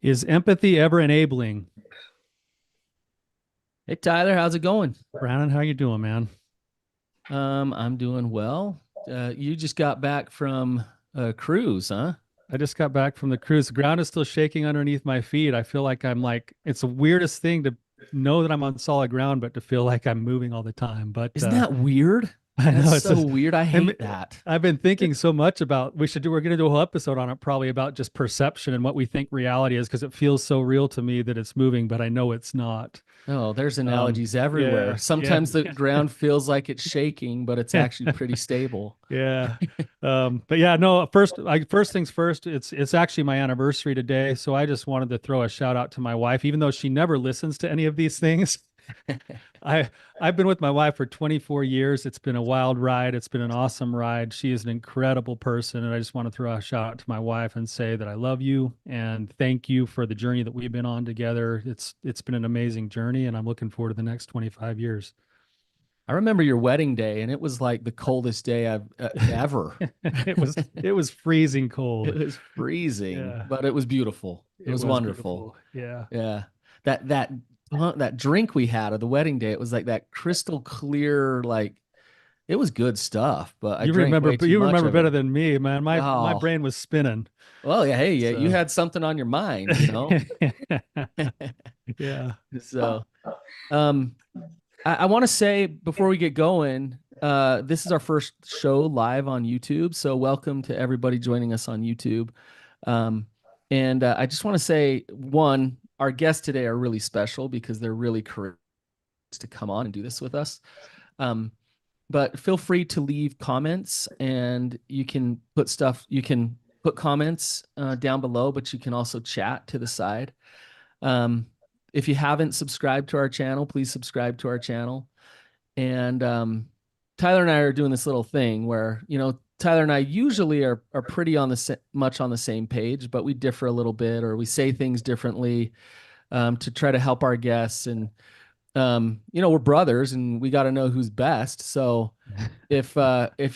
Is empathy ever enabling? Hey Tyler, how's it going? Brannon, how you doing, man? I'm doing well. You just got back from a cruise, huh? I just got back from the cruise. The ground is still shaking underneath my feet. I feel like it's the weirdest thing to know that I'm on solid ground, but to feel like I'm moving all the time. But Isn't that weird? I That's know it's so just, weird. I and hate that. I've been thinking so much about we're going to do a whole episode on it probably about just perception and what we think reality is because it feels so real to me that it's moving, but I know it's not. Oh, there's Um, analogies everywhere. yeah, yeah, Sometimes the ground feels like it's shaking, but it's actually pretty stable. yeah. But yeah, no, first things first, it's actually my anniversary today. So I just wanted to throw a shout out to my wife, even though she never listens to any of these things. I I've been with my wife for 24 years. It's been a wild ride. It's been an awesome ride. She is an incredible person, and I just want to throw a shout out to my wife and say that I love you and thank you for the journey that we've been on together. It's been an amazing journey, and I'm looking forward to the next 25 years. I remember your wedding day, and it was like the coldest day I've ever. It was freezing It cold. was freezing, Yeah, but it was beautiful. It it was was wonderful. beautiful. Yeah. Yeah. That drink we had of the wedding day, it was like that crystal clear, like it was good stuff, but I You drank remember, way but too you much remember of it. better than me, man. My Oh, brain was spinning. well, yeah, hey, yeah, you So had something on your mind. yeah. So, um, I want to say before we get going, this is our first show live on YouTube. So welcome to everybody joining us on YouTube. Um, and I just want to say, one, our guests today are really special because they're really courageous to come on and do this with us. Um, but feel free to leave comments, and you can put comments down below, but you can also chat to the side. Um, if you haven't subscribed to our channel, please subscribe to our channel. And Tyler and I are doing this little thing where, Tyler and I usually are pretty much on the same page, but we differ a little bit, or we say things differently to try to help our guests. And we're brothers, and we got to know who's best. So if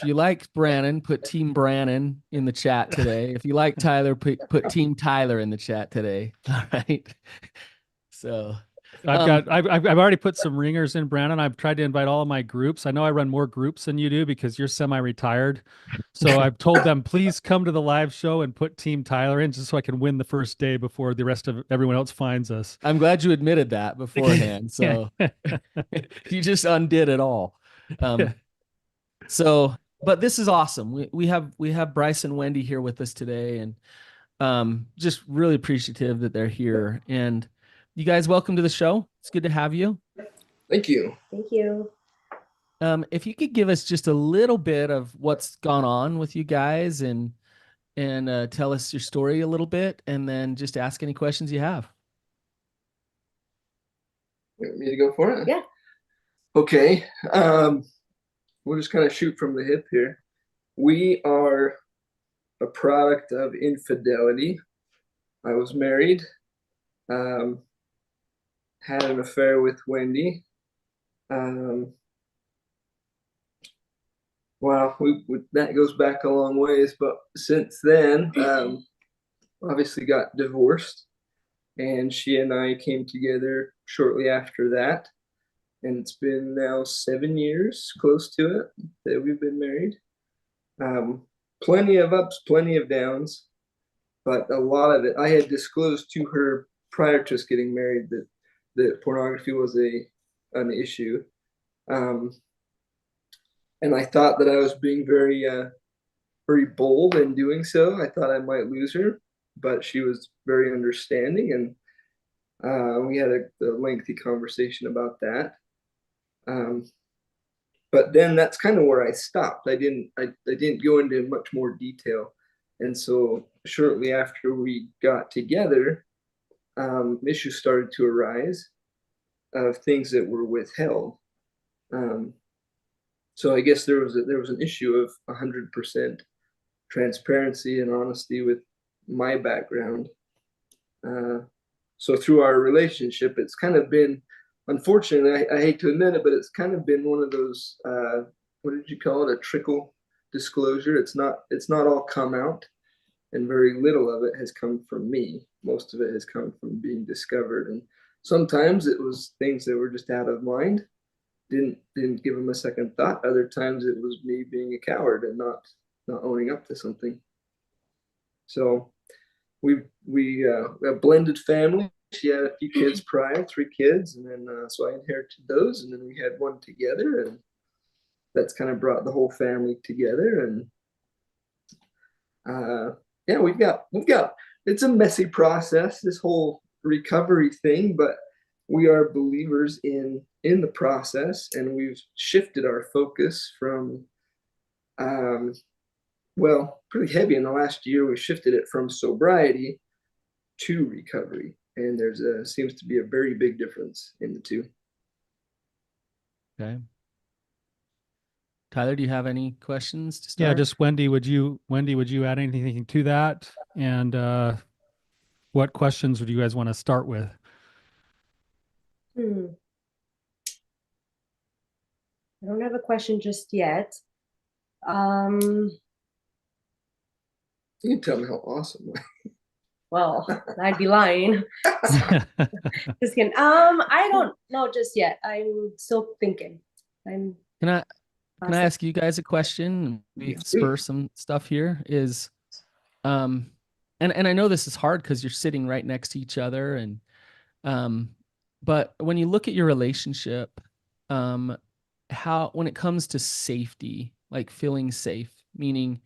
you like Brannon, put Team Brannon in the chat today. If you like Tyler, put Team Tyler in the chat today. All right. So, um, I've already put some ringers in, Brandon. I've tried to invite all of my groups. I know I run more groups than you do because you're semi-retired. So I've told them, please come to the live show and put Team Tyler in just so I can win the first day before the rest of everyone else finds us. I'm glad you admitted that beforehand. So you just undid it all. Um, but this is awesome. We have Bryce and Wendy here with us today, and just really appreciative that they're here. And you guys, welcome to the show. It's good to have you. Thank you. Thank you. If you could give us just a little bit of what's gone on with you guys, and tell us your story a little bit, and then just ask any questions you have. You want me to go for it? Yeah. Okay. We'll just kind of shoot from the hip here. We are a product of infidelity. I was married, um, had an affair with Wendy. Um, well, that goes back a long ways, but since then, obviously got divorced, and she and I came together shortly after that. And it's been now 7 years, close to it, that we've been married. Um, Plenty of ups, plenty of downs, but a lot of it I had disclosed to her prior to us getting married that pornography was an issue, um, and I thought that I was being very bold in doing so. I thought I might lose her, but she was very understanding, and we had a lengthy conversation about that. Um, but then that's kind of where I stopped. I didn't go into much more detail, and so shortly after we got together, issues started to arise of things that were withheld. Um, so I guess there was an issue of 100% transparency and honesty with my background. Uh, so through our relationship, it's kind of been, unfortunately, I hate to admit it, but it's kind of been one of those, what did you call it? A trickle disclosure. It's not all come out. and very little of it has come from me. Most of it has come from being discovered, and sometimes it was things that were just out of mind, didn't give them a second thought. Other times it was me being a coward and not owning up to something. So we a blended family. She had a few kids prior, 3 kids, and then so I inherited those, and then we had one together, and that's kind of brought the whole family together. And yeah, we've got it's a messy process, this whole recovery thing, but we are believers in the process, and we've shifted our focus from well, pretty heavy in the last year. We shifted it from sobriety to recovery, and there's seems to be a very big difference in the two. Okay. Tyler, do you have any questions to start? Yeah, just Wendy, would you add anything to that? And what questions would you guys want to start with? I don't have a question just yet. You can tell me how awesome. Well, I'd be lying. Just kidding. I don't know just yet. I'm still thinking. Can I ask you guys a question? We spur some stuff here. Is and I know this is hard because you're sitting right next to each other, and but when you look at your relationship, how, when it comes to safety, like feeling safe, meaning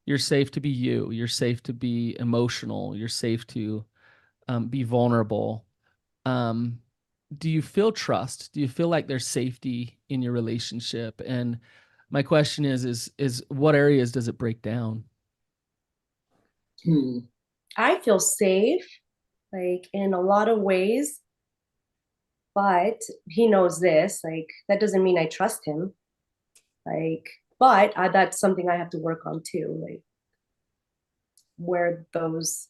you're safe to be you, you're safe to be emotional, you're safe to be vulnerable. Do you feel trust? Do you feel like there's safety in your relationship? And my question is what areas does it break down? I feel safe, like in a lot of ways, but he knows this. Like that doesn't mean I trust him. Like, but that's something I have to work on too. Like where those,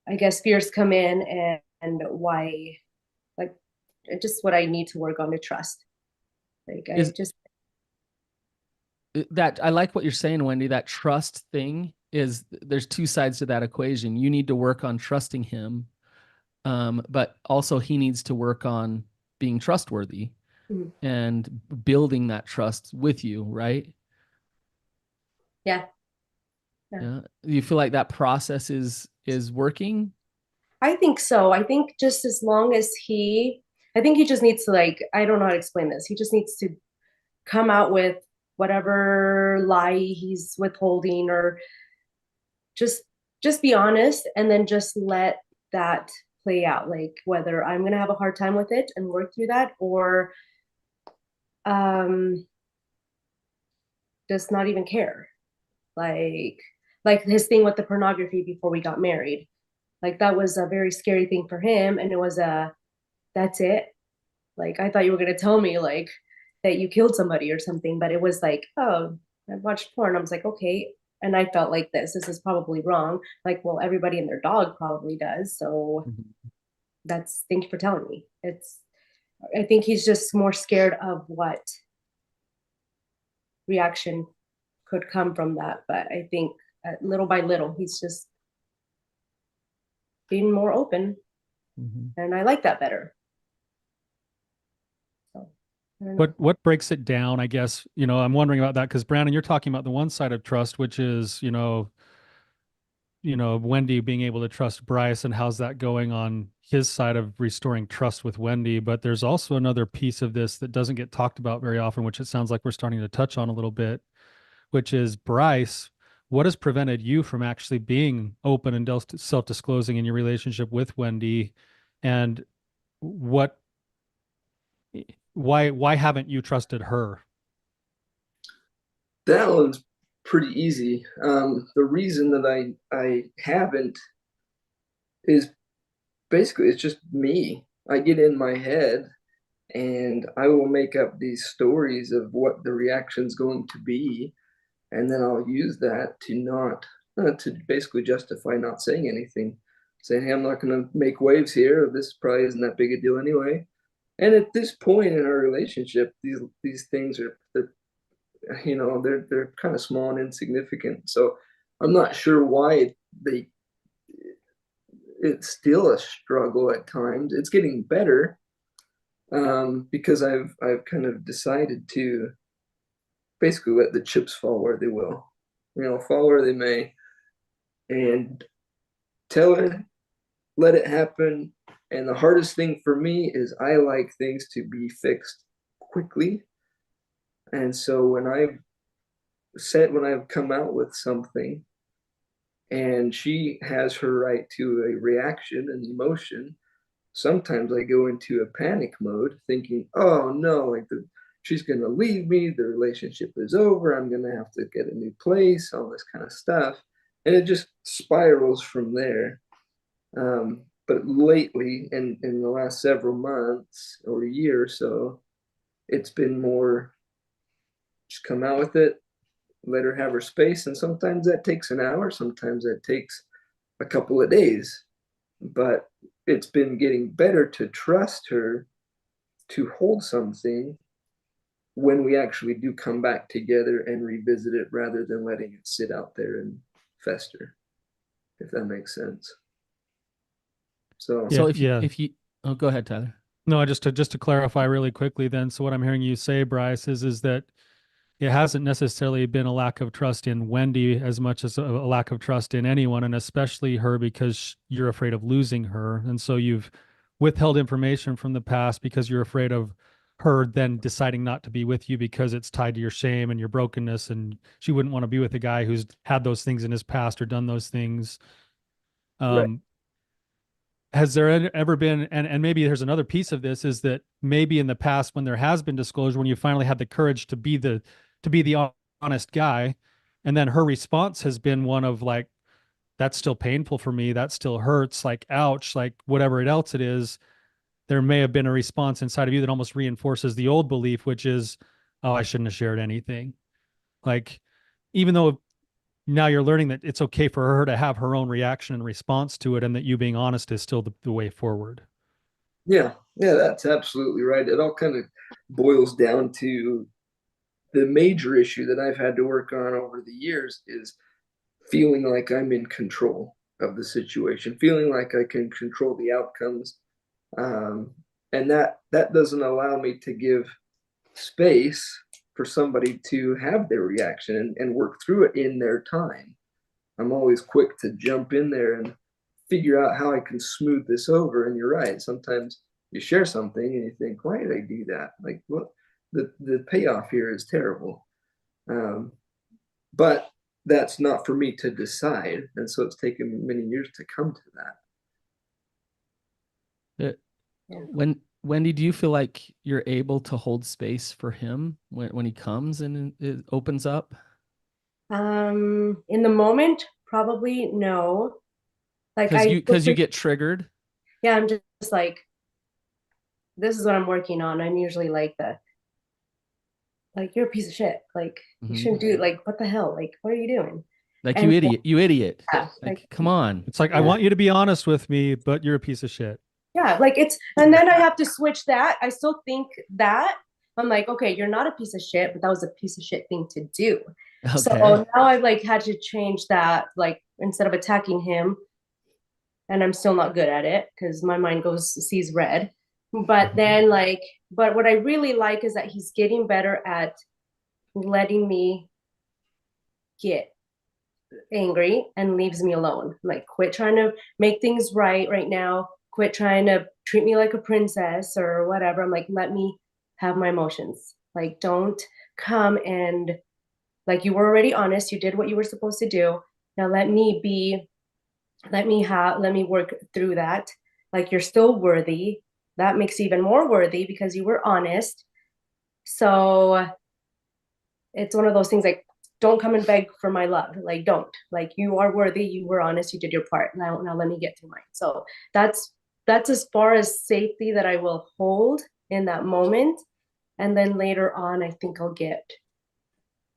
I guess, fears come in, and why, like, just what I need to work on to trust. Like that I like what you're saying, Wendy. That trust thing is, there's two sides to that equation. You need to work on trusting him, but also he needs to work on being trustworthy and building that trust with you, right? Yeah. Do you feel like that process is working? I think so. I think just as long as I think he just needs to, like, I don't know how to explain this. He just needs to come out with whatever lie he's withholding, or just be honest, and then just let that play out. Like whether I'm going to have a hard time with it and work through that, or just not even care. Like his thing with the pornography before we got married. Like that was a very scary thing for him, and it was that's it. Like I thought you were going to tell me like that you killed somebody or something, but it was like, oh, I watched porn. I was like, okay. And I felt like this is probably wrong. Like, well, everybody and their dog probably does. So thank you for telling me. I think he's just more scared of what reaction could come from that. But I think little by little, he's just being more open. And I like that better. What breaks it down? I guess, I'm wondering about that because Brannon, you're talking about the one side of trust, which is, Wendy being able to trust Bryce, and how's that going on his side of restoring trust with Wendy. But there's also another piece of this that doesn't get talked about very often, which it sounds like we're starting to touch on a little bit, which is Bryce. What has prevented you from actually being open and self-disclosing in your relationship with Wendy? And why haven't you trusted her? That one's pretty easy. The reason that I haven't is basically it's just me. I get in my head and I will make up these stories of what the reaction's going to be, and then I'll use that to basically justify not saying anything, saying, hey, I'm not going to make waves here. This probably isn't that big a deal anyway. And at this point in our relationship, these things are they're kind of small and insignificant. So I'm not sure why it's still a struggle at times. It's getting better, because I've kind of decided to basically let the chips fall where they will, fall where they may, and tell her, let it happen. And the hardest thing for me is I like things to be fixed quickly. And so when I've come out with something and she has her right to a reaction and emotion, sometimes I go into a panic mode thinking, oh no, like she's going to leave me, the relationship is over, I'm going to have to get a new place, all this kind of stuff. And it just spirals from there. But lately, in the last several months or a year or so, it's been more just come out with it, let her have her space. And sometimes that takes an hour, sometimes that takes a couple of days. But it's been getting better to trust her to hold something when we actually do come back together and revisit it, rather than letting it sit out there and fester, if that makes sense. So if you oh, go ahead, Tyler. No, just to clarify really quickly then. So what I'm hearing you say, Bryce, is that it hasn't necessarily been a lack of trust in Wendy as much as a lack of trust in anyone, and especially her, because you're afraid of losing her. And so you've withheld information from the past because you're afraid of her then deciding not to be with you because it's tied to your shame and your brokenness, and she wouldn't want to be with a guy who's had those things in his past or done those things. Right. Has there ever been, and maybe there's another piece of this, is that maybe in the past when there has been disclosure, when you finally had the courage to be the honest guy, and then her response has been one of like, that's still painful for me, that still hurts, like ouch, like whatever else it is, there may have been a response inside of you that almost reinforces the old belief, which is, oh, I shouldn't have shared anything. Like, even though now you're learning that it's okay for her to have her own reaction and response to it, and that you being honest is still the way forward. Yeah, that's absolutely right. It all kind of boils down to the major issue that I've had to work on over the years is feeling like I'm in control of the situation, feeling like I can control the outcomes. And that doesn't allow me to give space for somebody to have their reaction and work through it in their time. I'm always quick to jump in there and figure out how I can smooth this over. And you're right. Sometimes you share something and you think, why did I do that? Like, what? The payoff here is terrible. But that's not for me to decide. And so it's taken many years to come to that. Wendy, do you feel like you're able to hold space for him when he comes and it opens up? In the moment, probably no. Like because you get triggered. Yeah, I'm just like, this is what I'm working on. I'm usually like you're a piece of shit. Like, you shouldn't do it. Like, what the hell? Like, what are you doing? Like, and you idiot. Yeah, like, come on. It's like, I want you to be honest with me, but you're a piece of shit. Yeah, like and then I have to switch that. I still think that. I'm like, okay, you're not a piece of shit, but that was a piece of shit thing to do. Okay. So now I've like had to change that, like, instead of attacking him, and I'm still not good at it because my mind sees red. But then but what I really like is that he's getting better at letting me get angry and leaves me alone. Like, quit trying to make things right now. Quit trying to treat me like a princess or whatever. I'm like, let me have my emotions. Like, don't come and, like, you were already honest. You did what you were supposed to do. Now let me work through that. Like, you're still worthy. That makes you even more worthy because you were honest. So it's one of those things, like, don't come and beg for my love. Like, don't. Like, you are worthy. You were honest. You did your part. Now let me get through mine. So that's as far as safety that I will hold in that moment. And then later on, I think I'll get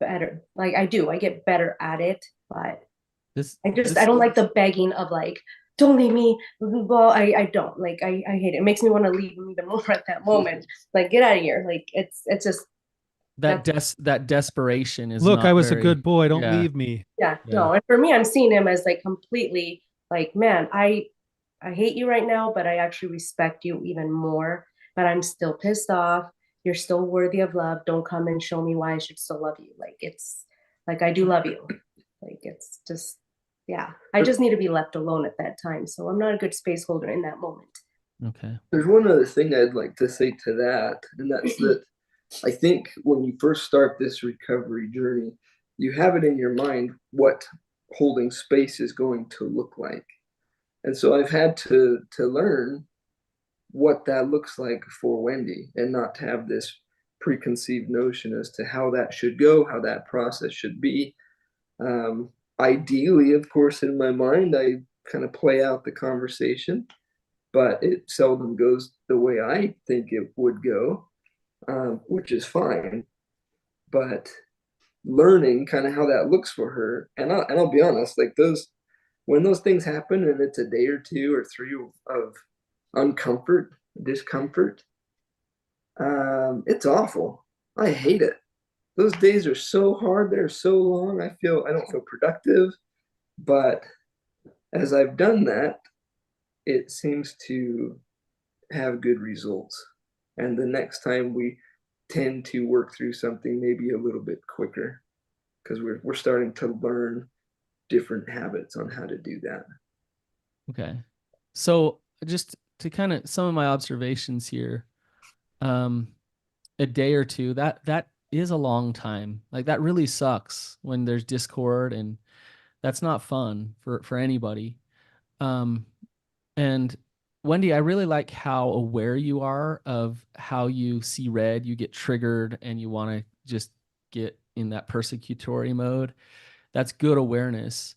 better. Like, I get better at it. But I don't like the begging of, like, don't leave me. Well, I don't. Like, I hate it. It makes me want to leave him even more at that moment. Like, get out of here. Like, it's just, that desperation is Look, not I was a very, good boy. Don't yeah. leave me. Yeah, Yeah. no. And for me, I'm seeing him as like completely like, man, I hate you right now, but I actually respect you even more. But I'm still pissed off. You're still worthy of love. Don't come and show me why I should still love you. Like it's like I do love you. Like it's just yeah. I just need to be left alone at that time. So I'm not a good space holder in that moment. Okay. There's one other thing I'd like to say to that, and that's that I think when you first start this recovery journey, you have it in your mind what holding space is going to look like. And so I've had to learn what that looks like for Wendy and not to have this preconceived notion as to how that should go, how that process should be. Ideally, of course, in my mind, I kind of play out the conversation, but it seldom goes the way I think it would go, which is fine. But learning kind of how that looks for her, and I'll be honest, like when those things happen and it's a day or two or three of uncomfort, discomfort, it's awful. I hate it. Those days are so hard. They're so long. I don't feel productive. But as I've done that, it seems to have good results. And the next time we tend to work through something maybe a little bit quicker because we're starting to learn different habits on how to do that. Okay. So just to kind of some of my observations here, a day or two, that is a long time. Like that really sucks when there's discord, and that's not fun for anybody. And Wendy, I really like how aware you are of how you see red, you get triggered and you want to just get in that persecutory mode. That's good awareness.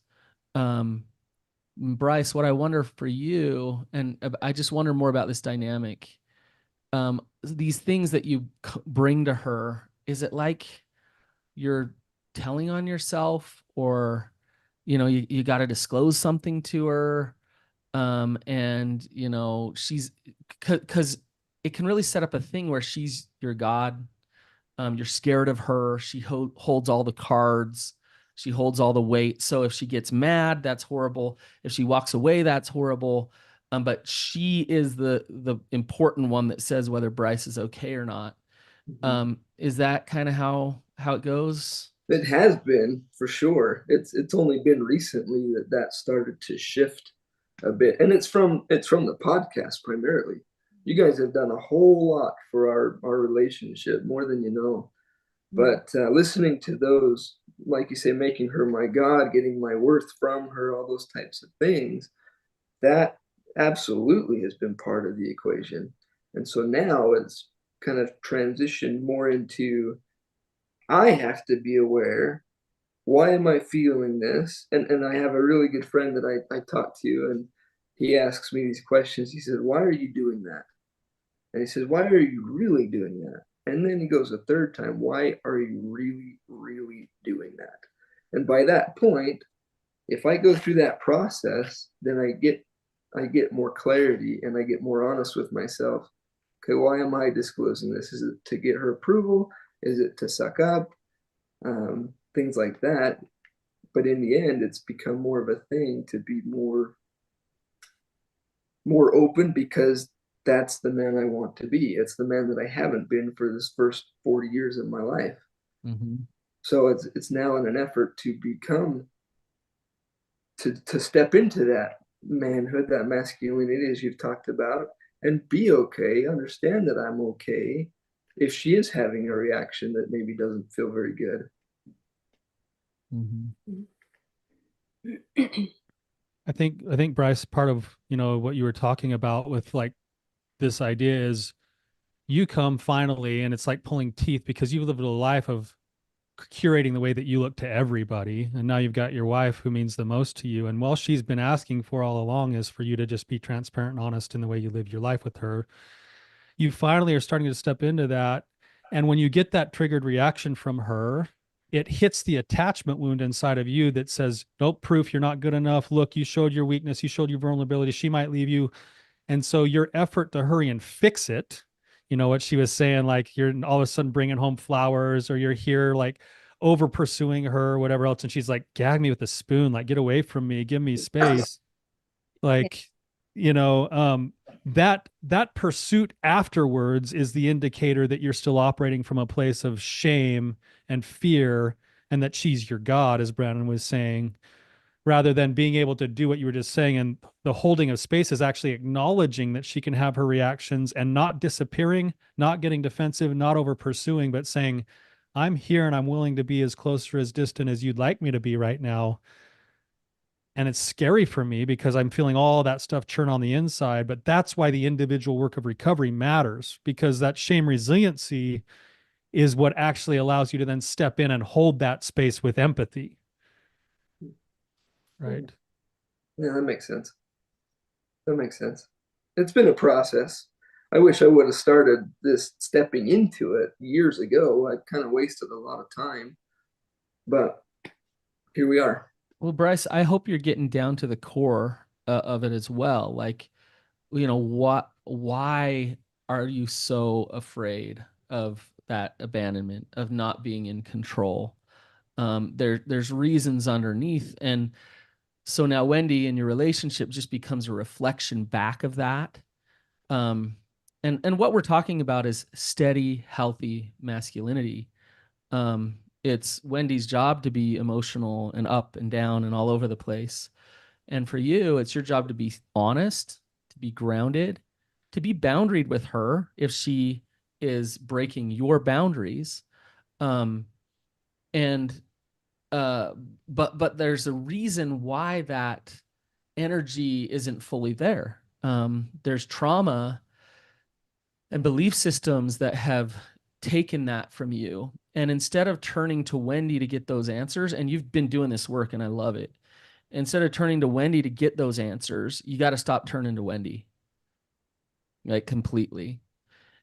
Bryce, what I wonder for you, and I just wonder more about this dynamic. These things that you bring to her, is it like you're telling on yourself, or you got to disclose something to her, and she's because it can really set up a thing where she's your god. You're scared of her. She holds all the cards. She holds all the weight. So if she gets mad, that's horrible. If she walks away, that's horrible. But she is the important one that says whether Bryce is okay or not. Is that kind of how it goes? It has been for sure. It's only been recently that started to shift a bit, and it's from the podcast primarily. You guys have done a whole lot for our relationship, more than you know. But listening to those, like you say, making her my God, getting my worth from her, all those types of things, that absolutely has been part of the equation. And so now it's kind of transitioned more into I have to be aware. Why am I feeling this? And I have a really good friend that I talk to, and he asks me these questions. He said, why are you doing that? And he says, why are you really doing that? And then he goes a third time, why are you really, really doing that? And by that point, if I go through that process, then I get more clarity and I get more honest with myself. Okay, why am I disclosing this? Is it to get her approval? Is it to suck up? Things like that. But in the end, it's become more of a thing to be more open because that's the man I want to be. It's the man that I haven't been for this first 40 years of my life. Mm-hmm. So it's now in an effort to become to step into that manhood, that masculinity as you've talked about, and be okay, understand that I'm okay if she is having a reaction that maybe doesn't feel very good. Mm-hmm. I think Bryce, part of what you were talking about with like this idea is you come finally, and it's like pulling teeth because you've lived a life of curating the way that you look to everybody, and now you've got your wife who means the most to you, and all she's been asking for all along is for you to just be transparent and honest in the way you live your life with her. You finally are starting to step into that, and when you get that triggered reaction from her, it hits the attachment wound inside of you that says, nope, proof you're not good enough. Look, you showed your weakness, you showed your vulnerability, she might leave you. And so your effort to hurry and fix it You know what she was saying, like you're all of a sudden bringing home flowers, or you're here like over pursuing her or whatever else. And she's like, gag me with a spoon, like get away from me, give me space. Like, you know, that pursuit afterwards is the indicator that you're still operating from a place of shame and fear, and that she's your God, as Brannon was saying, rather than being able to do what you were just saying. And the holding of space is actually acknowledging that she can have her reactions and not disappearing, not getting defensive, not over pursuing, but saying, I'm here and I'm willing to be as close or as distant as you'd like me to be right now. And it's scary for me because I'm feeling all that stuff churn on the inside. But that's why the individual work of recovery matters, because that shame resiliency is what actually allows you to then step in and hold that space with empathy. Right. Yeah, that makes sense. That makes sense. It's been a process. I wish I would have started this stepping into it years ago. I kind of wasted a lot of time, but here we are. Well, Bryce, I hope you're getting down to the core of it as well. Like, you know, why are you so afraid of that abandonment, of not being in control? There's reasons underneath. And so now Wendy in your relationship just becomes a reflection back of that. And what we're talking about is steady, healthy masculinity. It's Wendy's job to be emotional and up and down and all over the place. And for you, it's your job to be honest, to be grounded, to be boundaried with her if she is breaking your boundaries. And but there's a reason why that energy isn't fully there. There's trauma and belief systems that have taken that from you. And instead of turning to Wendy to get those answers, and you've been doing this work and I love it, instead of turning to Wendy to get those answers, you got to stop turning to Wendy, like completely.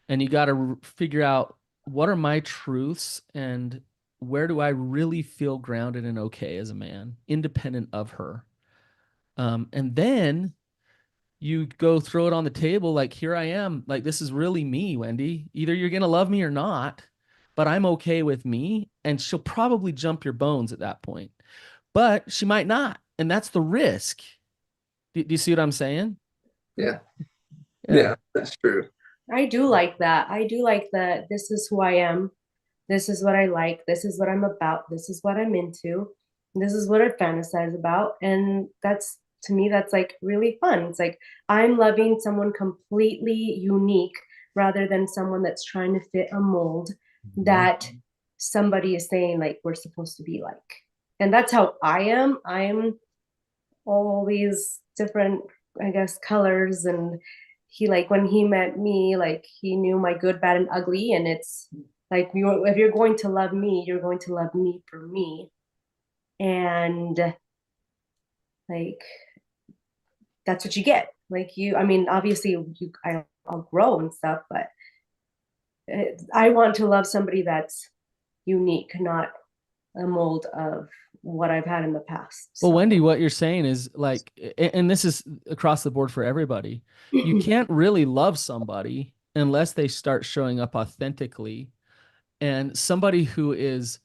And you got to figure out, what are my truths and where do I really feel grounded and okay as a man, independent of her? And then you go throw it on the table, like, here I am, like, this is really me, Wendy. Either you're going to love me or not, but I'm okay with me. And she'll probably jump your bones at that point, but she might not. And that's the risk. Do you see what I'm saying? Yeah. Yeah, that's true. I do like that. I do like that. This is who I am. This is what I like. This is what I'm about. This is what I'm into. This is what I fantasize about. And that's, to me, that's like really fun. It's like I'm loving someone completely unique rather than someone that's trying to fit a mold that somebody is saying like we're supposed to be like. And that's how I am. I am all these different, I guess, colors. And he, like, when he met me, like, he knew my good, bad, and ugly. And it's like, if you're going to love me, you're going to love me for me. And like, that's what you get. Like, I mean, obviously I'll grow and stuff, but I want to love somebody that's unique, not a mold of what I've had in the past. Well, So. Wendy, what you're saying is like, and this is across the board for everybody, you can't really love somebody unless they start showing up authentically. And somebody who is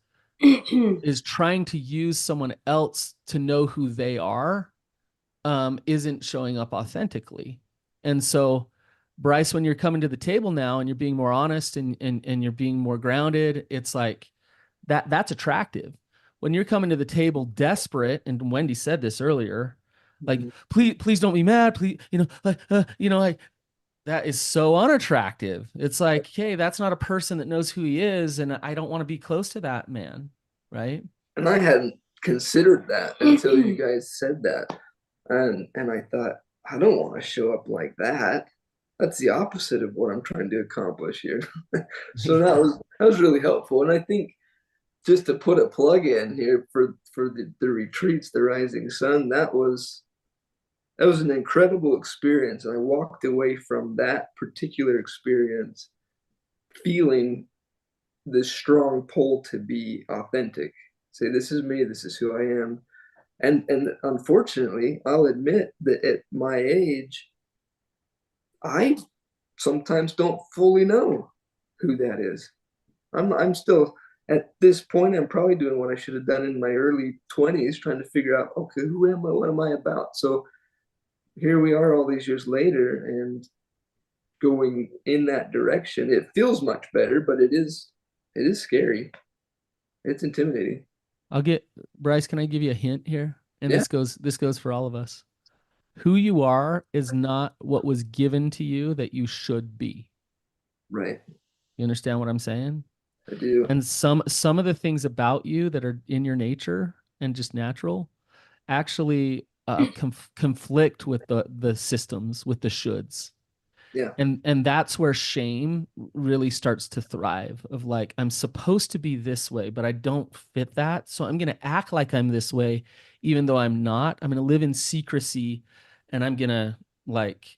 trying to use someone else to know who they are, isn't showing up authentically. And so, Bryce, when you're coming to the table now and you're being more honest and you're being more grounded, it's like that's attractive. When you're coming to the table desperate, and Wendy said this earlier, like, please don't be mad, please, like that is so unattractive. It's like, hey, that's not a person that knows who he is, and I don't want to be close to that man, right? And I hadn't considered that until you guys said that. And I thought, I don't want to show up like that. That's the opposite of what I'm trying to accomplish here. So that was really helpful. And I think, just to put a plug in here for the retreats, the Rising Sun, that was an incredible experience. And I walked away from that particular experience feeling this strong pull to be authentic. Say, this is me, this is who I am. And unfortunately, I'll admit that at my age, I sometimes don't fully know who that is. I'm still at this point, I'm probably doing what I should have done in my early 20s, trying to figure out, okay, who am I? What am I about? So here we are all these years later and going in that direction. It feels much better, but it is scary. It's intimidating. Bryce, can I give you a hint here? And Yeah. this goes for all of us. Who you are is not what was given to you that you should be. Right. You understand what I'm saying? I do. And some of the things about you that are in your nature and just natural actually conflict with the systems, with the shoulds. Yeah. And that's where shame really starts to thrive, of like, I'm supposed to be this way, but I don't fit that. So I'm going to act like I'm this way, even though I'm not. I'm going to live in secrecy, and I'm going to like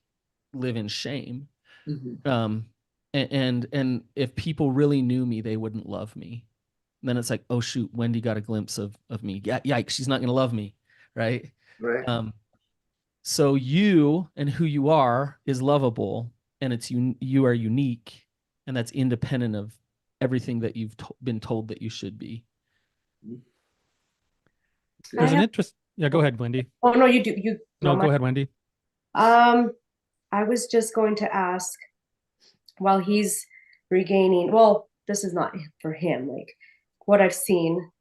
live in shame. Mhm. And if people really knew me, they wouldn't love me. And then it's like, oh shoot, Wendy got a glimpse of me. Yeah, yikes, she's not going to love me. Right. Right. So you and who you are is lovable, and you are unique, and that's independent of everything that you've been told that you should be. There's an interest. Yeah, go ahead, Wendy. Oh no, you do. You No, go ahead, Wendy. I was just going to ask, while he's regaining, well, this is not for him, like what I've seen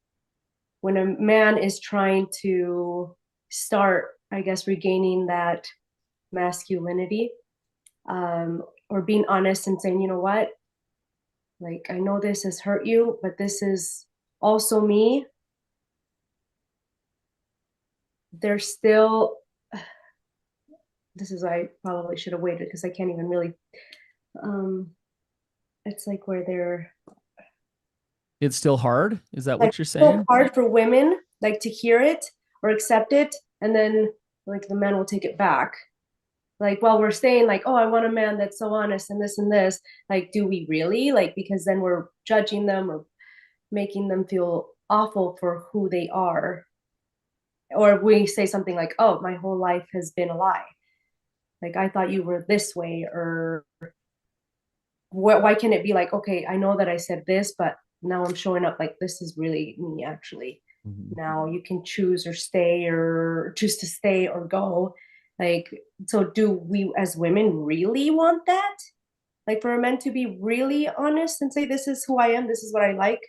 when a man is trying to start, I guess, regaining that masculinity, or being honest and saying, you know what, like, I know this has hurt you, but this is also me. There's still, this is why I probably should have waited, because I can't even really, it's like where they're, It's still hard. Is that like, what you're saying? so hard for women, like, to hear it or accept it, and then like the men will take it back. Like, well, we're saying like, oh, I want a man that's so honest and this, like, do we really? Like, because then we're judging them or making them feel awful for who they are. Or we say something like, oh, my whole life has been a lie. Like, I thought you were this way. Or why can't it be like, okay, I know that I said this, but now I'm showing up like this is really me, actually. Now you can choose to stay or go. Like, so do we as women really want that? Like, for a man to be really honest and say, this is who I am, this is what I like.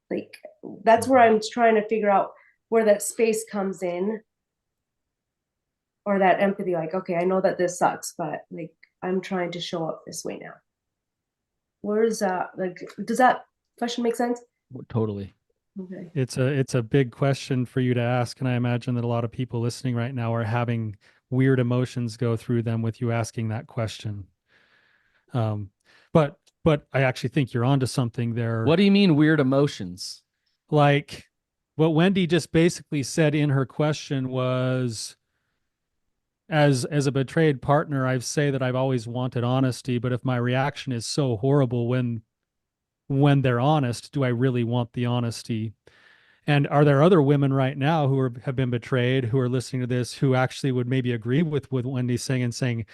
Like, that's where I'm trying to figure out where that space comes in, or that empathy. Like, okay, I know that this sucks, but like, I'm trying to show up this way now. Where's like, does that question make sense? Totally. Okay. It's a big question for you to ask, and I imagine that a lot of people listening right now are having weird emotions go through them with you asking that question. But I actually think you're onto something there. What do you mean weird emotions? Like what Wendy just basically said in her question was, as a betrayed partner, I say that I've always wanted honesty, but if my reaction is so horrible when they're honest, do I really want the honesty? And are there other women right now who have been betrayed, who are listening to this, who actually would maybe agree with Wendy's saying, and saying,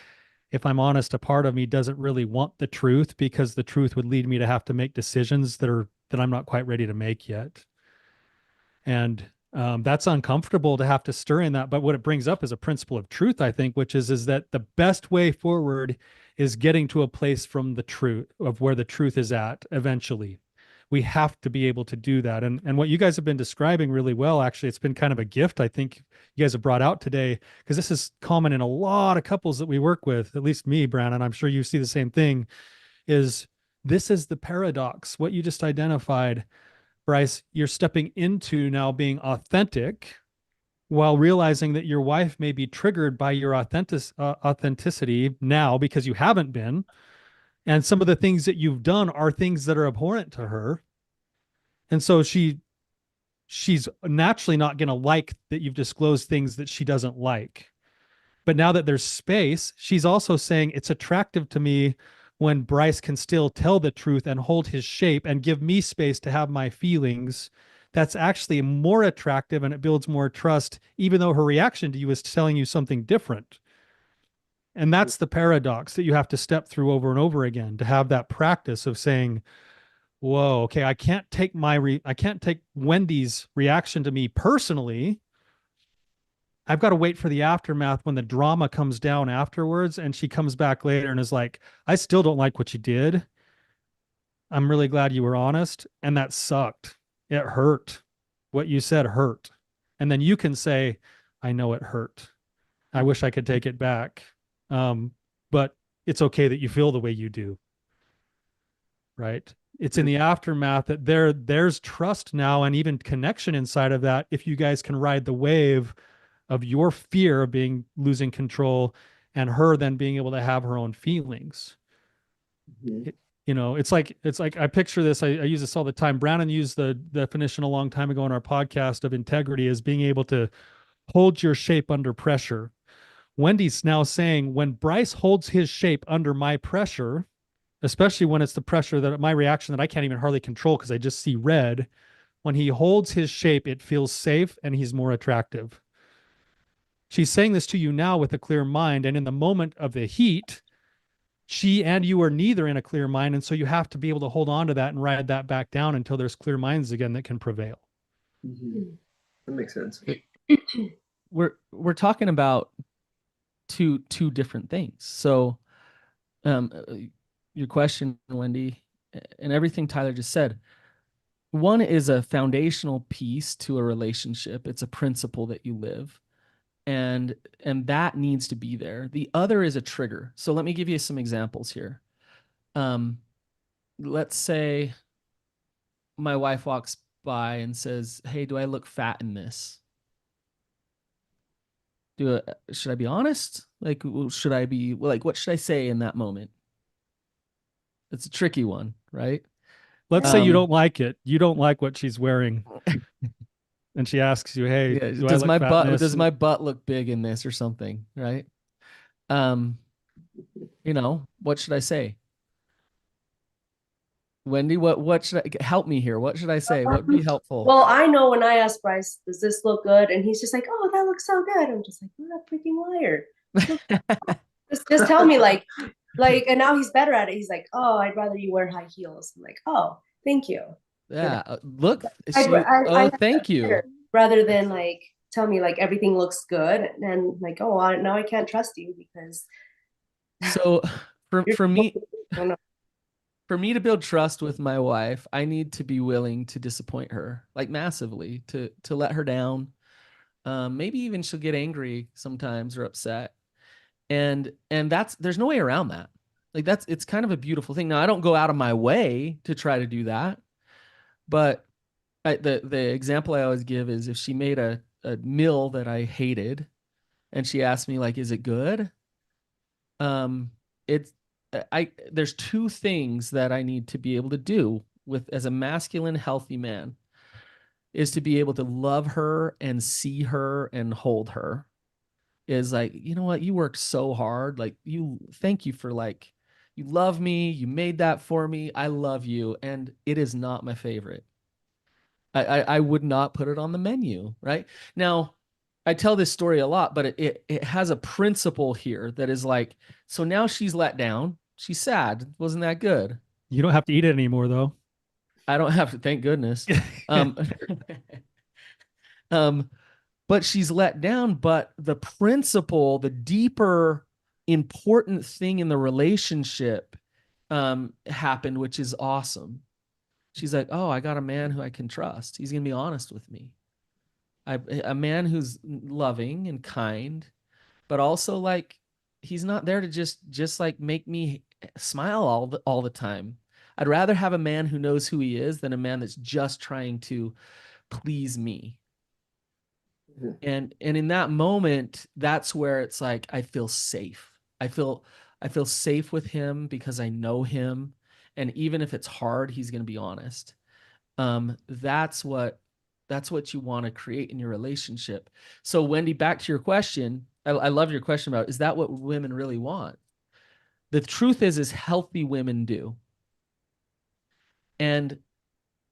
if I'm honest, a part of me doesn't really want the truth, because the truth would lead me to have to make decisions that I'm not quite ready to make yet. And that's uncomfortable to have to stir in that. But what it brings up is a principle of truth, I think, which is that the best way forward is getting to a place from the truth of where the truth is at eventually. We have to be able to do that. And what you guys have been describing really well, actually, it's been kind of a gift I think you guys have brought out today, because this is common in a lot of couples that we work with, at least me, Brannon, I'm sure you see the same thing, is this is the paradox. What you just identified, Bryce, you're stepping into now being authentic while realizing that your wife may be triggered by your authenticity now because you haven't been. And some of the things that you've done are things that are abhorrent to her. And so she's naturally not going to like that you've disclosed things that she doesn't like. But now that there's space, she's also saying it's attractive to me when Bryce can still tell the truth and hold his shape and give me space to have my feelings. That's actually more attractive, and it builds more trust, even though her reaction to you is telling you something different. And that's the paradox that you have to step through over and over again to have that practice of saying, whoa, okay, I can't take I can't take Wendy's reaction to me personally. I've got to wait for the aftermath when the drama comes down afterwards and she comes back later and is like, I still don't like what you did. I'm really glad you were honest. And that sucked. It hurt. What you said hurt. And then you can say, I know it hurt. I wish I could take it back. But it's okay that you feel the way you do. Right. It's in the aftermath that there's trust now and even connection inside of that. If you guys can ride the wave of your fear of losing control and her then being able to have her own feelings. It's like I picture this. I use this all the time. Brannon used the definition a long time ago in our podcast of integrity as being able to hold your shape under pressure. Wendy's now saying when Bryce holds his shape under my pressure, especially when it's the pressure that my reaction that I can't even hardly control because I just see red, when he holds his shape, it feels safe and he's more attractive. She's saying this to you now with a clear mind. And in the moment of the heat, she and you are neither in a clear mind. And so you have to be able to hold on to that and ride that back down until there's clear minds again that can prevail. That makes sense. We're talking about two different things. So your question, Wendy, and everything Tyler just said, one is a foundational piece to a relationship. It's a principle that you live. And that needs to be there. The other is a trigger. So let me give you some examples here. Let's say my wife walks by and says, "Hey, do I look fat in this? Should I be honest? Like, should I be like, what should I say in that moment?" It's a tricky one, right? Let's say you don't like it. You don't like what she's wearing. And she asks you, "Hey, yeah, do I look fat in this?" does my butt look big in this or something, right? What should I say? Wendy, what should I help me here? What should I say? What would be helpful? Well, I know when I ask Bryce, does this look good? And he's just like, oh, that looks so good. I'm just like, you're a freaking liar. just tell me like, and now he's better at it. He's like, oh, I'd rather you wear high heels. I'm like, oh, thank you. Yeah. Look, thank you. Rather than like, tell me like everything looks good. And like, oh, now I can't trust you because. So for me, for me to build trust with my wife, I need to be willing to disappoint her, like massively, to let her down. Maybe even she'll get angry sometimes or upset. And there's no way around that. Like it's kind of a beautiful thing. Now I don't go out of my way to try to do that, but the example I always give is if she made a meal that I hated and she asked me like, is it good? There's two things that I need to be able to do as a masculine, healthy man is to be able to love her and see her and hold her. Is like, you know what? You worked so hard. Like thank you for like, you love me. You made that for me. I love you. And it is not my favorite. I would not put it on the menu. Right now, I tell this story a lot, but it has a principle here that is like, so now she's let down. She's sad. Wasn't that good? You don't have to eat it anymore though. I don't have to, thank goodness. But she's let down, but the principle, the deeper important thing in the relationship happened, which is awesome. She's like, oh, I got a man who I can trust. He's going to be honest with me. A man who's loving and kind, but also like, he's not there to just like make me smile all the time. I'd rather have a man who knows who he is than a man that's just trying to please me. And in that moment, that's where it's like, I feel safe. I feel safe with him because I know him. And even if it's hard, he's going to be honest. That's what you want to create in your relationship. So Wendy, back to your question. I love your question about, is that what women really want? The truth is healthy women do. And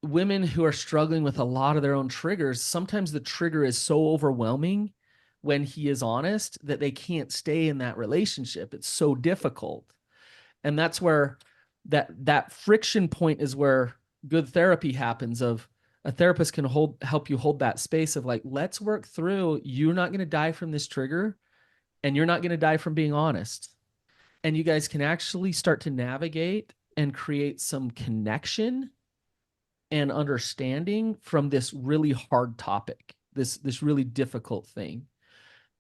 women who are struggling with a lot of their own triggers, sometimes the trigger is so overwhelming when he is honest that they can't stay in that relationship. It's so difficult. And that's where that friction point is where good therapy happens. Of a therapist can help you hold that space of like, let's work through, you're not going to die from this trigger and you're not going to die from being honest. And you guys can actually start to navigate and create some connection and understanding from this really hard topic, this really difficult thing.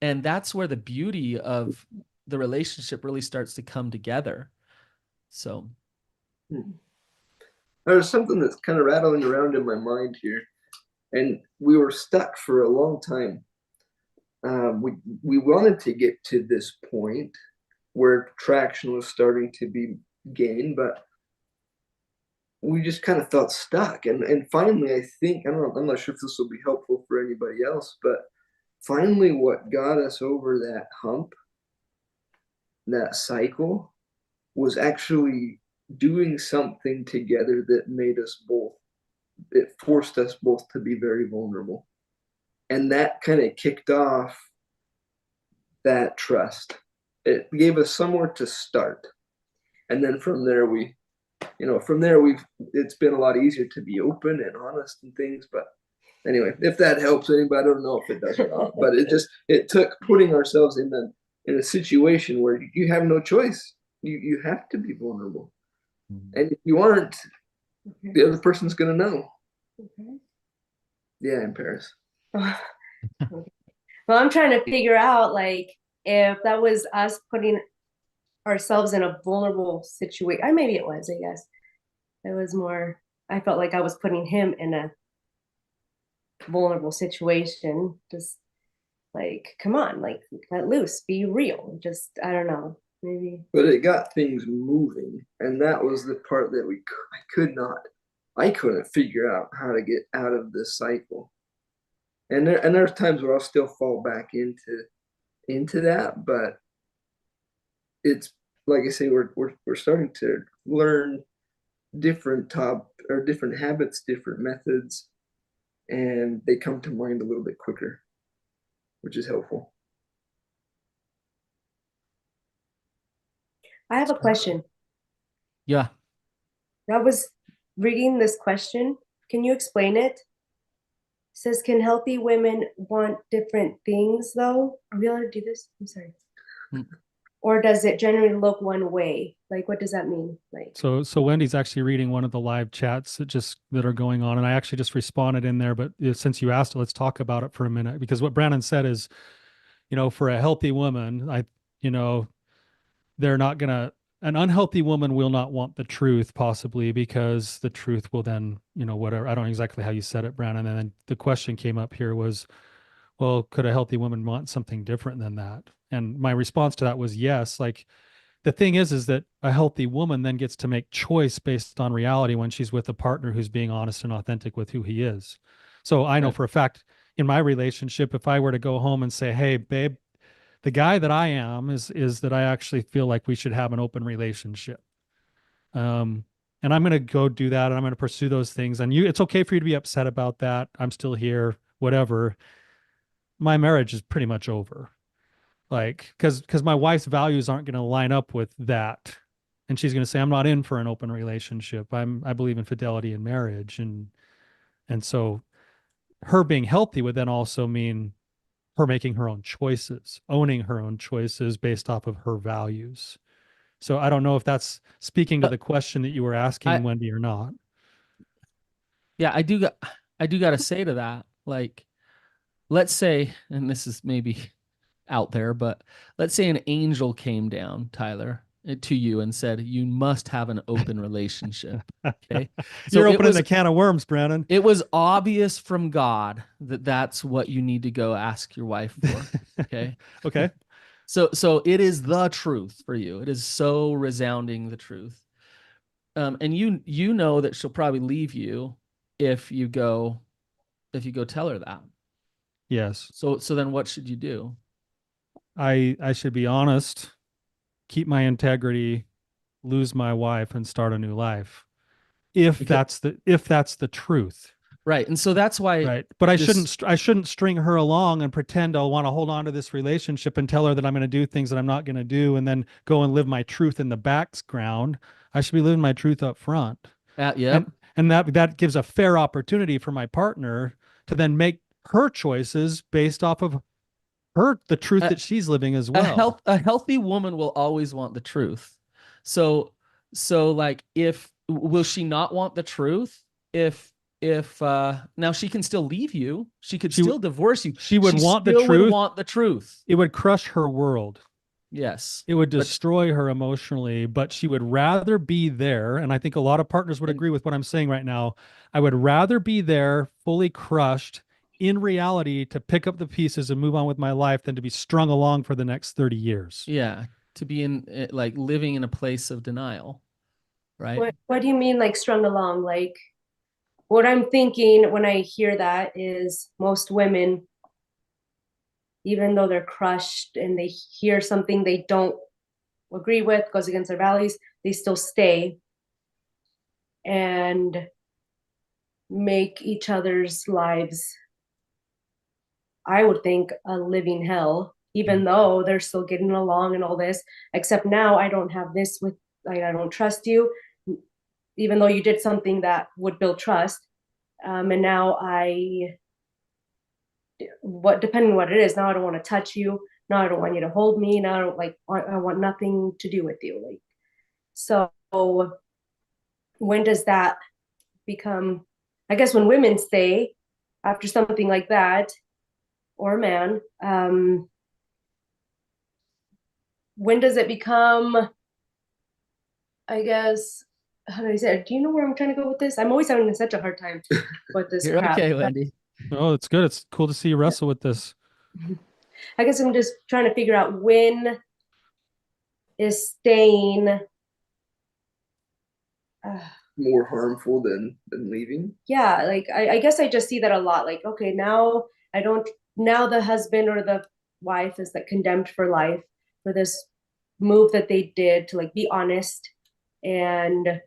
And that's where the beauty of the relationship really starts to come together. So There's something that's kind of rattling around in my mind here, and we were stuck for a long time. We wanted to get to this point where traction was starting to be gained, but we just kind of felt stuck. And finally, I think, I don't know, I'm not sure if this will be helpful for anybody else, but finally what got us over that hump, that cycle, was actually doing something together that made us both, it forced us both to be very vulnerable. And that kind of kicked off that trust. It gave us somewhere to start. And then from there, it's been a lot easier to be open and honest and things. But anyway, if that helps anybody, I don't know if it does or not, but it took putting ourselves in a situation where you have no choice. You have to be vulnerable. And if you aren't, the other person's going to know. Okay. Yeah, in Paris. Well, I'm trying to figure out, like, if that was us putting ourselves in a vulnerable situation. Maybe it was, I guess. It was more, I felt like I was putting him in a vulnerable situation. Just like, come on, like, let loose, be real. Just, I don't know, maybe. But it got things moving. And that was the part that I couldn't figure out how to get out of this cycle. And there's times where I'll still fall back into that, but it's like I say, we're starting to learn different habits, different methods, and they come to mind a little bit quicker, which is helpful. I have a question. yeah. I was reading this question. Can you explain it? It says, can healthy women want different things though? Are we allowed to do this? I'm sorry. Or does it generally look one way? Like, what does that mean? Like, So Wendy's actually reading one of the live chats that are going on, and I actually just responded in there. But since you asked, let's talk about it for a minute, because what Brannon said is, for a healthy woman, they're not gonna. An unhealthy woman will not want the truth, possibly because the truth will then, whatever. I don't know exactly how you said it, Brannon. And then the question came up here was, well, could a healthy woman want something different than that? And my response to that was yes. Like, the thing is that a healthy woman then gets to make choice based on reality when she's with a partner who's being honest and authentic with who he is. So I know for a fact in my relationship, if I were to go home and say, hey, babe, the guy that I am is that I actually feel like we should have an open relationship. And I'm going to go do that. And I'm going to pursue those things. And it's okay for you to be upset about that. I'm still here, whatever. My marriage is pretty much over. Like, because my wife's values aren't going to line up with that. And she's going to say, I'm not in for an open relationship. I believe in fidelity in marriage. And so her being healthy would then also mean her making her own choices, owning her own choices based off of her values. So I don't know if that's speaking to the question that you were asking, Wendy, or not. Yeah, I do got to say to that, like, let's say, and this is maybe out there, but let's say an angel came down, Tyler, to you and said, you must have an open relationship. Okay. So you're opening a can of worms, Brannon. It was obvious from God that that's what you need to go ask your wife for. Okay. Okay. So it is the truth for you. It is so resounding the truth. And you know that she'll probably leave you if you go tell her that. Yes. So then what should you do? I should be honest, keep my integrity, lose my wife, and start a new life. If that's the truth. Right. And so that's why Right. But this- I shouldn't string her along and pretend I'll want to hold on to this relationship and tell her that I'm going to do things that I'm not going to do and then go and live my truth in the background. I should be living my truth up front. yep. And that gives a fair opportunity for my partner to then make her choices based off of the truth Uh, that she's living as well. A healthy woman will always want the truth. So like, if will she not want the truth if now she can still leave you, she could She still divorce you, she would she want the still would truth. want the truth. It would crush her world. Yes. It would But- destroy her emotionally, but she would rather be there. And I think a lot of partners would agree with what I'm saying right now. I would rather be there, fully crushed in reality, to pick up the pieces and move on with my life than to be strung along for the next 30 years. Yeah, to be in like living in a place of denial, right? What do you mean, like strung along? Like, what I'm thinking when I hear that is most women, even though they're crushed and they hear something they don't agree with, goes against their values, they still stay and make each other's lives, I would think, a living hell, even though they're still getting along and all this. Except now I don't have this with, like, I don't trust you, even though you did something that would build trust. And now depending on what it is, now I don't want to touch you. Now I don't want you to hold me. Now I don't I want nothing to do with you. Like, so when does that become, I guess when women stay after something like that, or a man, when does it become, I guess, how do I say it? Do you know where I'm trying to go with this? I'm always having such a hard time with this You're crap. okay, Wendy. Oh, it's good. It's cool to see you wrestle with this. I guess I'm just trying to figure out when is staying More harmful than leaving. yeah, like I guess I just see that a lot. Like, okay, now now the husband or the wife is like condemned for life for this move that they did to like be honest, and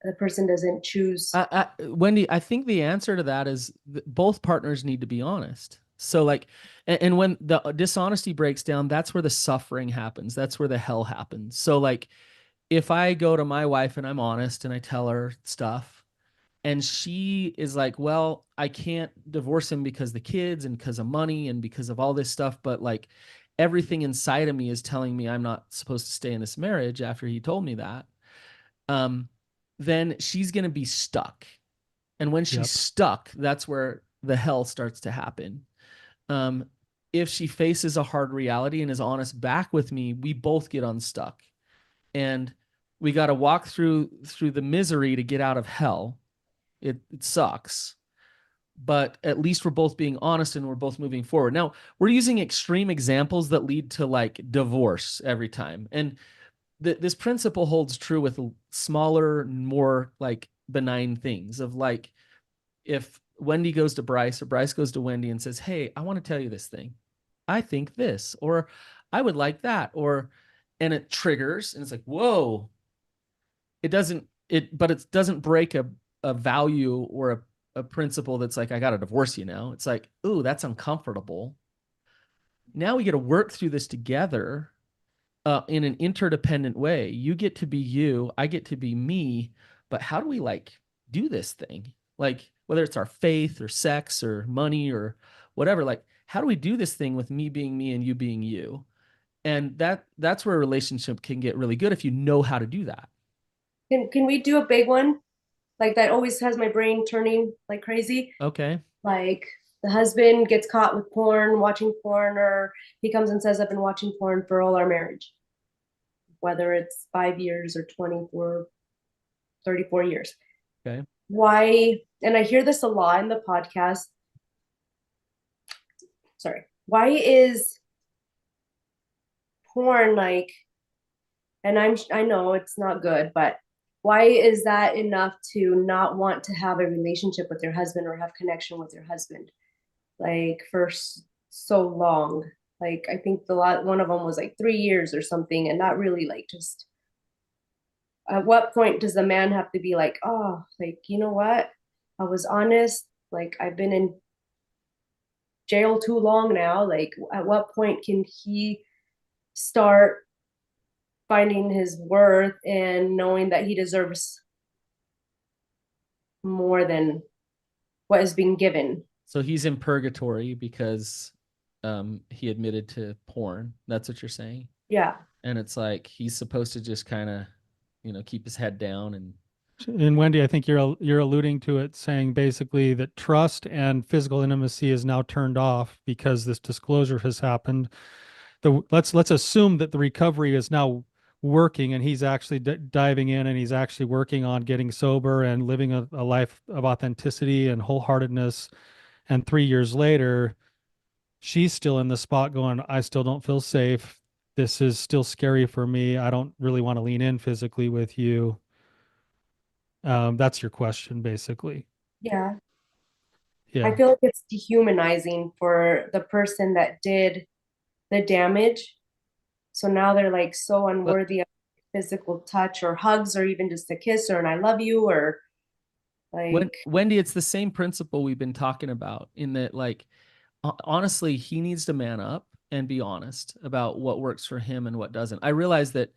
the person doesn't choose. Wendy, I think the answer to that is both partners need to be honest. So like, and when the dishonesty breaks down, that's where the suffering happens. That's where the hell happens. So like, if I go to my wife and I'm honest and I tell her stuff, and she is like, well, I can't divorce him because the kids and because of money and because of all this stuff, but like everything inside of me is telling me I'm not supposed to stay in this marriage after he told me that, then she's going to be stuck. And when she's stuck, that's where the hell starts to happen. If she faces a hard reality and is honest back with me, we both get unstuck. And we got to walk through the misery to get out of hell. It sucks, but at least we're both being honest and we're both moving forward. Now, we're using extreme examples that lead to like divorce every time. And this principle holds true with smaller, more like benign things of like, if Wendy goes to Bryce or Bryce goes to Wendy and says, hey, I want to tell you this thing. I think this, or I would like that, and it triggers and it's like, whoa, but it doesn't break a value or a principle that's like, I got to divorce you now. It's like, ooh, that's uncomfortable. Now we get to work through this together in an interdependent way. You get to be you, I get to be me, but how do we like do this thing? Like whether it's our faith or sex or money or whatever, like how do we do this thing with me being me and you being you? And that's where a relationship can get really good if you know how to do that. Can we do a big one? Like that always has my brain turning like crazy. Okay. Like the husband gets caught with porn, watching porn, or he comes and says, I've been watching porn for all our marriage. Whether it's 5 years or 24, 34 years. Okay. Why, and I hear this a lot in the podcast. Sorry. Why is porn like, and I know it's not good, but why is that enough to not want to have a relationship with your husband or have connection with your husband like for so long? Like I think one of them was like 3 years or something, and not really like just. At what point does the man have to be like, oh, like, you know what? I was honest. Like, I've been in jail too long now. Like, at what point can he start finding his worth and knowing that he deserves more than what is being given? So he's in purgatory because he admitted to porn. That's what you're saying? Yeah. And it's like he's supposed to just kind of, keep his head down and And Wendy, I think you're alluding to it, saying basically that trust and physical intimacy is now turned off because this disclosure has happened. Let's assume that the recovery is now working and he's actually diving in and he's actually working on getting sober and living a life of authenticity and wholeheartedness. And 3 years later, she's still in the spot going, I still don't feel safe. This is still scary for me. I don't really want to lean in physically with you. That's your question, basically. Yeah. I Yeah. feel like it's dehumanizing for the person that did the damage. So now they're like so unworthy of physical touch or hugs or even just a kiss or an I love you or like. Wendy, it's the same principle we've been talking about in that, like, honestly, he needs to man up and be honest about what works for him and what doesn't. I realize that,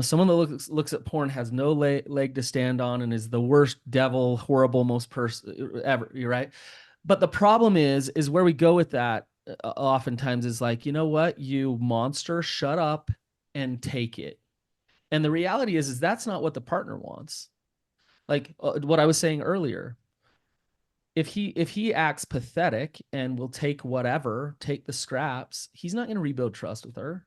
someone that looks at porn has no leg to stand on and is the worst devil, horrible, most person ever. You're right. But the problem is where we go with that oftentimes is like, you know what, you monster, shut up and take it. And the reality is that's not what the partner wants. Like what I was saying earlier, if he acts pathetic and will take whatever, take the scraps, he's not going to rebuild trust with her.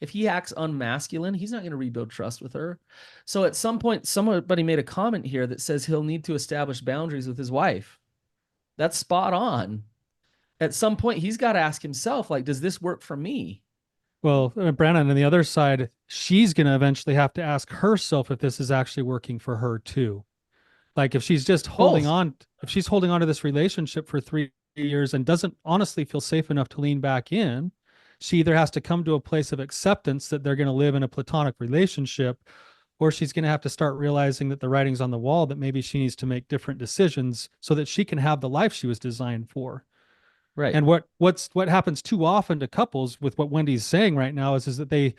If he acts unmasculine, he's not going to rebuild trust with her. So at some point, somebody made a comment here that says he'll need to establish boundaries with his wife. That's spot on. At some point, he's got to ask himself, like, does this work for me? Well, Brannon, on the other side, she's going to eventually have to ask herself if this is actually working for her too. Like if she's just holding Both. on, if she's holding on to this relationship for 3 years and doesn't honestly feel safe enough to lean back in, she either has to come to a place of acceptance that they're going to live in a platonic relationship, or she's going to have to start realizing that the writing's on the wall, that maybe she needs to make different decisions so that she can have the life she was designed for. Right. And what happens too often to couples with what Wendy's saying right now is that they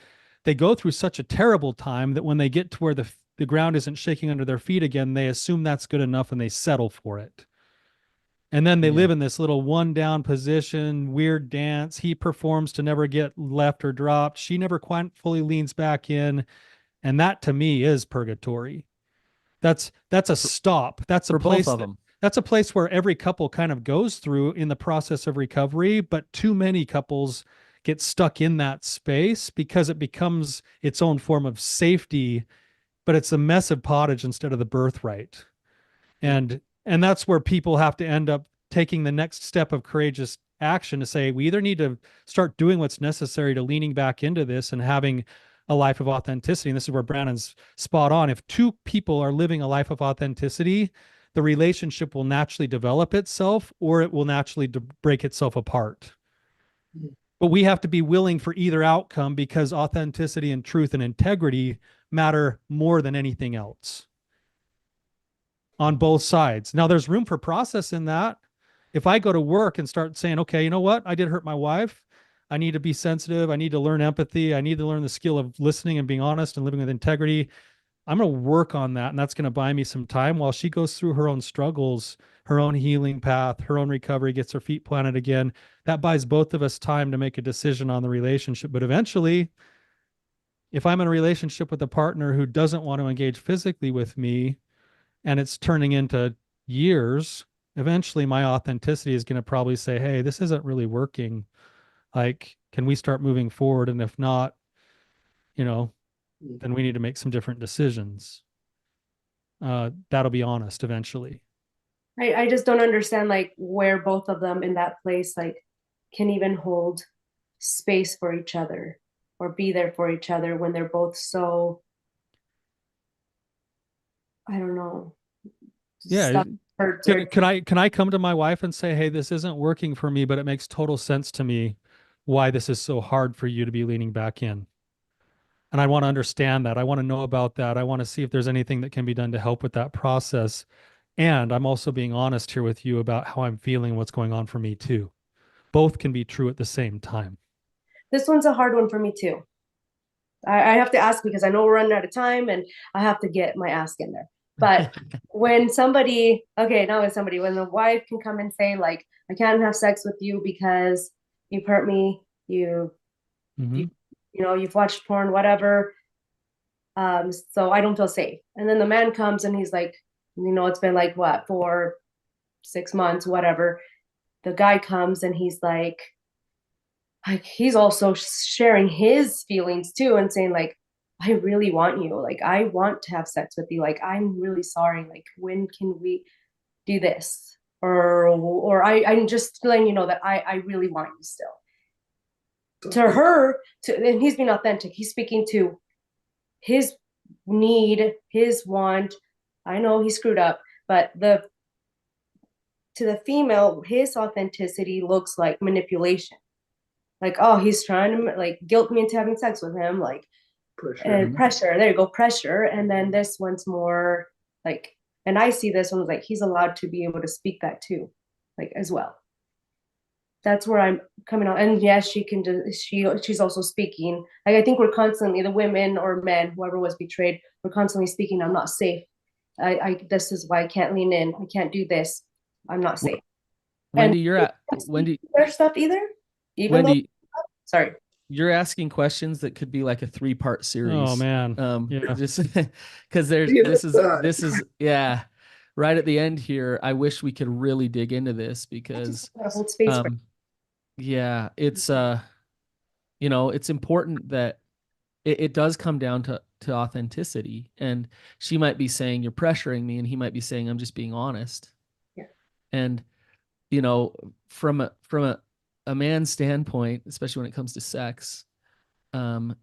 go through such a terrible time that when they get to where the ground isn't shaking under their feet again, they assume that's good enough and they settle for it. And then they live in this little one down position, weird dance. He performs to never get left or dropped. She never quite fully leans back in. And that to me is purgatory. That's a stop. That's a For place both of them. That's a place where every couple kind of goes through in the process of recovery, but too many couples get stuck in that space because it becomes its own form of safety, but it's a mess of pottage instead of the birthright. And that's where people have to end up taking the next step of courageous action to say, we either need to start doing what's necessary to leaning back into this and having a life of authenticity. And this is where Brannon's spot on. If two people are living a life of authenticity, the relationship will naturally develop itself or it will naturally break itself apart. But we have to be willing for either outcome because authenticity and truth and integrity matter more than anything else on both sides. Now, there's room for process in that. If I go to work and start saying, okay, you know what? I did hurt my wife. I need to be sensitive. I need to learn empathy. I need to learn the skill of listening and being honest and living with integrity. I'm going to work on that. And that's going to buy me some time while she goes through her own struggles, her own healing path, her own recovery, gets her feet planted again. That buys both of us time to make a decision on the relationship. But eventually, if I'm in a relationship with a partner who doesn't want to engage physically with me and it's turning into years, eventually my authenticity is going to probably say, hey, this isn't really working. Like, can we start moving forward? And if not, then we need to make some different decisions. That'll be honest eventually. I just don't understand like where both of them in that place like can even hold space for each other or be there for each other when they're both so, I don't know. Yeah. Can I come to my wife and say, hey, this isn't working for me, but it makes total sense to me why this is so hard for you to be leaning back in. And I want to understand that. I want to know about that. I want to see if there's anything that can be done to help with that process. And I'm also being honest here with you about how I'm feeling and what's going on for me too. Both can be true at the same time. This one's a hard one for me too. I have to ask because I know we're running out of time and I have to get my ask in there. But when somebody, okay, not when somebody, when the wife can come and say, like, I can't have sex with you because you've hurt me, you know, you've watched porn, whatever. So I don't feel safe. And then the man comes and he's like, you know, it's been like what, 6 months, whatever. The guy comes and he's like he's also sharing his feelings too and saying like, I really want you, like I want to have sex with you, like I'm really sorry, like when can we do this, or I'm just letting you know that I really want you still. To her, and he's being authentic, he's speaking to his need, his want. I know he screwed up, but to the female, his authenticity looks like manipulation. Like, oh, he's trying to like guilt me into having sex with him, like Pressure. and pressure. There you go, pressure. And then this one's more like, and I see this one like he's allowed to be able to speak that too, like as well. That's where I'm coming out. And yes, she can do. She's also speaking. Like I think we're constantly, the women or men, whoever was betrayed, we're constantly speaking. I'm not safe. This is why I can't lean in. I can't do this. I'm not safe. Wendy, and Wendy. Their stuff either. Even Wendy, though, sorry. You're asking questions that could be like a 3-part series. Oh man. Yeah. Just because this is yeah, right at the end here. I wish we could really dig into this because Hold space for yeah, it's you know, it's important that it does come down to authenticity. And she might be saying you're pressuring me, and he might be saying I'm just being honest. Yeah. And you know, from a man's standpoint, especially when it comes to sex,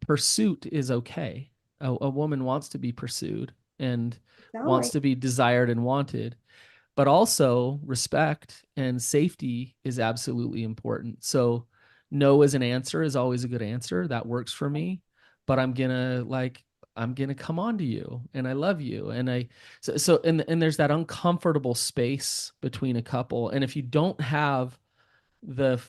pursuit is okay. A woman wants to be pursued and wants to be desired and wanted, but also respect and safety is absolutely important. So no as an answer is always a good answer. That works for me, but I'm gonna come on to you and I love you. And and there's that uncomfortable space between a couple. And if you don't have the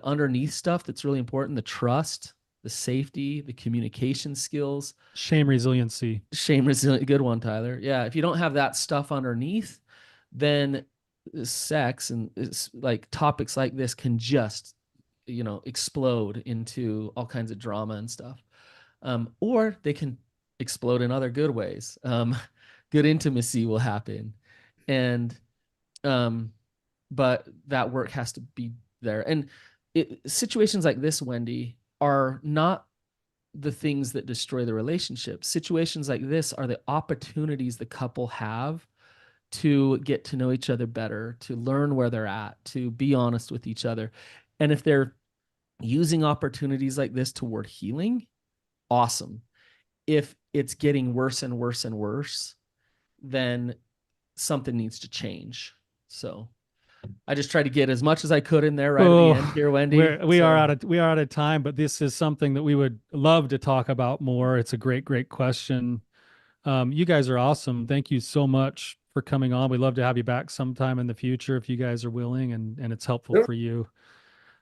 underneath stuff that's really important, the trust, the safety, the communication skills, Shame resiliency. good one, Tyler. Yeah, if you don't have that stuff underneath, then sex and like topics like this can just, you know, explode into all kinds of drama and stuff, or they can explode in other good ways. Good intimacy will happen, and but that work has to be there. And situations like this, Wendy, are not the things that destroy the relationship. Situations like this are the opportunities the couple have to get to know each other better, to learn where they're at, to be honest with each other. And if they're using opportunities like this toward healing, awesome. If it's getting worse and worse and worse, then something needs to change. So I just tried to get as much as I could in there right at the end here, Wendy. We are out of time, but this is something that we would love to talk about more. It's a great question. You guys are awesome. Thank you so much for coming on. We'd love to have you back sometime in the future if you guys are willing and it's helpful for you.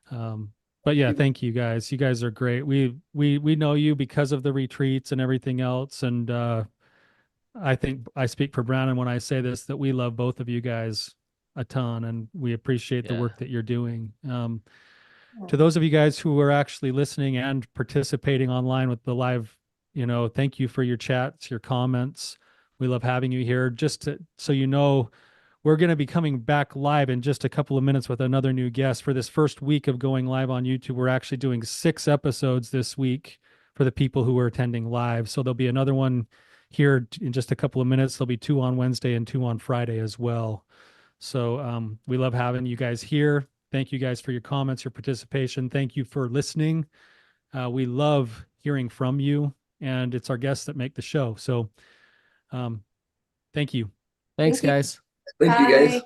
But yeah, thank you guys. You guys are great. We know you because of the retreats and everything else. And I think I speak for Brannon when I say this, that we love both of you guys a ton and we appreciate the work that you're doing. To those of you guys who are actually listening and participating online with the live, you know, thank you for your chats, your comments. We love having you here. So you know, we're going to be coming back live in just a couple of minutes with another new guest. For this first week of going live on YouTube, we're actually doing 6 episodes this week for the people who are attending live. So there'll be another one here in just a couple of minutes. There'll be 2 on Wednesday and 2 on Friday as well. So we love having you guys here. Thank you guys for your comments, your participation. Thank you for listening. We love hearing from you, and it's our guests that make the show. So thank you. Thanks, guys. Thank you, guys.